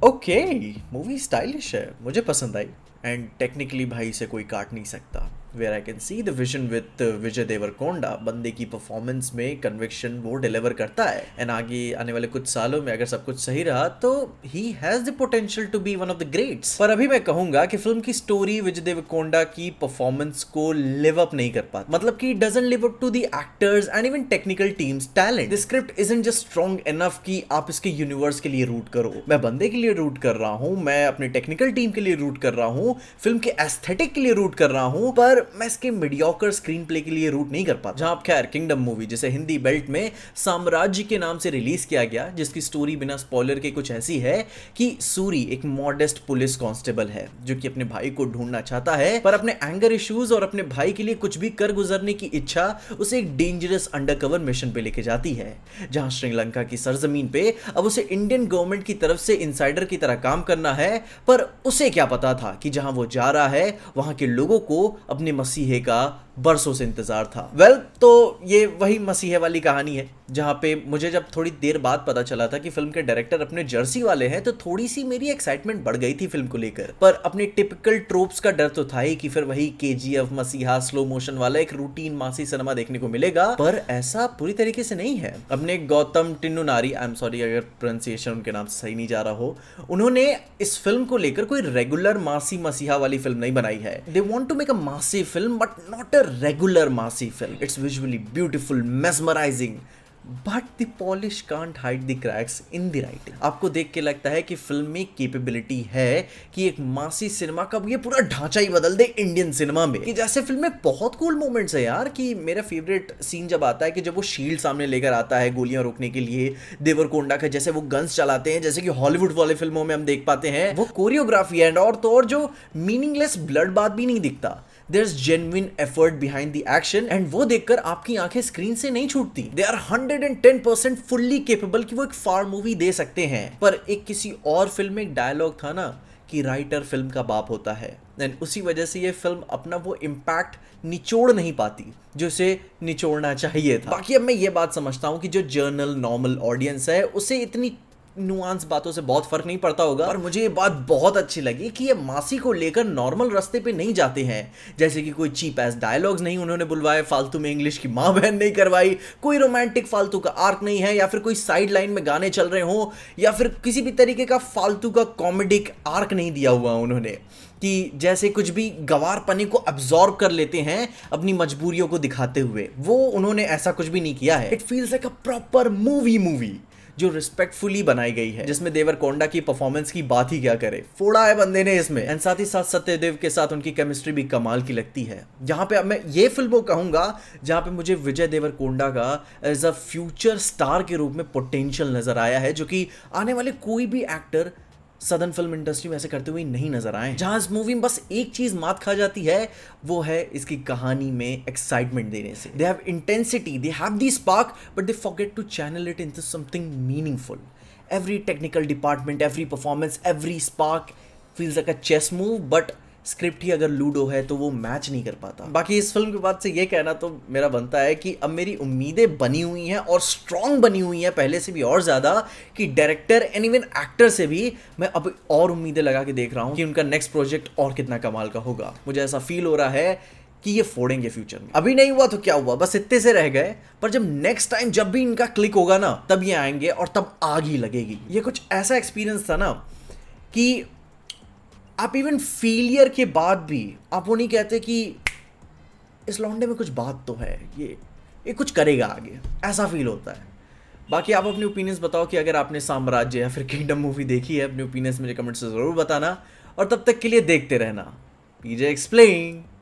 Okay, movie stylish है, मुझे पसंद आई। एंड टेक्निकली भाई इसे कोई काट नहीं सकता। Where I can see the vision with Vijay Deverakonda. बंदे की परफॉर्मेंस में कन्विक्शन वो डिलीवर करता है। एंड आगे आने वाले कुछ सालों में अगर सब कुछ सही रहा तो ही has the potential to be one of the greats. पर अभी मैं कहूंगा कि फिल्म की स्टोरी विजय देवरकोंडा की परफॉर्मेंस को लिव अप नहीं कर पाती। मतलब कि doesn't live up to the actors and even technical teams talent. The script isn't just strong enough कि आप इसके यूनिवर्स के लिए रूट करो। मैं बंदे के लिए रूट कर रहा हूं, मैं अपने टेक्निकल टीम के लिए रूट कर रहा हूं, फिल्म के एस्थेटिक के लिए रूट कर रहा हूं, पर मैं इसके मीडियोकर स्क्रीन प्ले के लिए रूट नहीं कर पाता। जहां आप खैर किंगडम मूवी जिसे हिंदी बेल्ट में साम्राज्य के नाम से रिलीज किया गया, जिसकी स्टोरी बिना स्पॉइलर के कुछ ऐसी है कि सूरी एक मॉडेस्ट पुलिस कांस्टेबल है जो कि अपने भाई को ढूंढना चाहता है, पर अपने एंगर इश्यूज और अपने भाई के लिए कुछ भी कर गुजरने की इच्छा उसे एक डेंजरस अंडरकवर मिशन पे लेके जाती है, जहां श्रीलंका की सरजमीन पे अब उसे इंडियन गवर्नमेंट की तरफ से इनसाइडर की तरह काम करना है। पर उसे क्या पता था कि जहां वो जा रहा है वहां के लोगों को अपने मसीहे का बरसों से इंतजार था। तो ये वही मसीहे वाली कहानी है जहां पे मुझे जब थोड़ी देर बाद पता चला था कि फिल्म के डायरेक्टर अपने जर्सी वाले हैं, तो थोड़ी सी मेरी एक्साइटमेंट बढ़ गई थी फिल्म को लेकर। पर अपने टिपिकल ट्रोप्स का डर तो था ही कि फिर वही केजीएफ मसीहा स्लो मोशन वाला एक रूटीन मासी सिनेमा देखने को मिलेगा, पर ऐसा पूरी तरीके से नहीं है। अपने गौतम टिन्नुनारी, आई एम सॉरी अगर प्रोनाउंसिएशन उनके नाम से सही नहीं जा रहा हो, उन्होंने इस फिल्म को लेकर कोई रेगुलर मासी मसीहा वाली फिल्म नहीं बनाई है। They want to make a massy film but not a regular massy film. It's visually beautiful, mesmerising, but the polish can't hide the cracks in the writing. आपको देख के लगता है कि फिल्म में कैपेबिलिटी है कि एक मासी सिनेमा का ये पूरा ढांचा ही बदल दे इंडियन सिनेमा में। कि जैसे फिल्म में बहुत कूल मोमेंट्स है यार, कि मेरा फेवरेट सीन जब आता है कि जब वो शील्ड सामने लेकर आता है गोलियां रोकने के लिए देवरकोंडा का, जैसे वो गन्स चलाते हैं जैसे कि हॉलीवुड वाले फिल्मों में हम देख पाते हैं। वो कोरियोग्राफी एंड और तो और जो मीनिंगलेस ब्लड बात भी नहीं दिखता। There's genuine effort behind the action and वो देखकर आपकी आंखें स्क्रीन से नहीं छूटती। They are 110% fully capable कि वो एक फार मूवी दे सकते हैं। पर एक किसी और फिल्म में एक डायलॉग था ना कि राइटर फिल्म का बाप होता है, एंड उसी वजह से ये फिल्म अपना वो इम्पैक्ट निचोड़ नहीं पाती जो इसे निचोड़ना चाहिए था। बाकी अब मैं ये बात समझता हूँ कि जो जर्नल नॉर्मल ऑडियंस है उसे इतनी नुआंस बातों से बहुत फर्क नहीं पड़ता होगा, और मुझे ये बात बहुत अच्छी लगी कि ये मासी को लेकर नॉर्मल रास्ते पे नहीं जाते हैं। जैसे कि कोई चीप एस डायलॉग्स नहीं उन्होंने बुलवाए, फालतू में इंग्लिश की माँ बहन नहीं करवाई, कोई रोमांटिक फालतू का आर्क नहीं है, या फिर कोई साइड लाइन में गाने चल रहे हो, या फिर किसी भी तरीके का फालतू का कॉमेडिक आर्क नहीं दिया हुआ उन्होंने, कि जैसे कुछ भी गवारपने को अब्सॉर्ब कर लेते हैं अपनी मजबूरियों को दिखाते हुए। वो उन्होंने ऐसा कुछ भी नहीं किया है। It feels like a proper movie जो रिस्पेक्टफुली बनाई गई है, जिसमें देवरकोंडा की परफॉर्मेंस की बात ही क्या करे, फोड़ा है बंदे ने इसमें। एंड साथ ही साथ सत्यदेव के साथ उनकी केमिस्ट्री भी कमाल की लगती है। जहां पे अब मैं ये फिल्मों कहूंगा जहां पे मुझे विजय देवरकोंडा का एज अ फ्यूचर स्टार के रूप में पोटेंशियल नजर आया है, जो कि आने वाले कोई भी एक्टर सदर्न फिल्म इंडस्ट्री में ऐसे करते हुए नहीं नजर आए। जहां इस मूवी में बस एक चीज मात खा जाती है, वो है इसकी कहानी में एक्साइटमेंट देने से। They have intensity, they have the spark, but they forget to channel it into something meaningful. Every technical department, every performance, every spark feels like a chess move, but script ही अगर ludo है तो वो match नहीं कर पाता। बाकी इस फिल्म के बाद से ये कहना तो मेरा बनता है कि अब मेरी उम्मीदें बनी हुई हैं और स्ट्रांग बनी हुई हैं पहले से भी और ज़्यादा, कि डायरेक्टर एंड इवन एक्टर से भी मैं अब और उम्मीदें लगा के देख रहा हूँ कि उनका नेक्स्ट प्रोजेक्ट और कितना कमाल का होगा। मुझे ऐसा फील हो रहा है कि ये फोड़ेंगे फ्यूचर में। अभी नहीं हुआ तो क्या हुआ, बस इतने से रह गए, पर जब नेक्स्ट टाइम जब भी इनका क्लिक होगा ना तब ये आएंगे और तब आग ही लगेगी। ये कुछ ऐसा एक्सपीरियंस था ना कि आप इवन फेलियर के बाद भी आप वो नहीं कहते कि इस लौंडे में कुछ बात तो है, ये कुछ करेगा आगे, ऐसा फील होता है। बाकी आप अपने ओपिनियंस बताओ कि अगर आपने साम्राज्य या फिर किंगडम मूवी देखी है, अपने ओपिनियंस मुझे कमेंट्स से ज़रूर बताना, और तब तक के लिए देखते रहना पीजे एक्सप्लेन।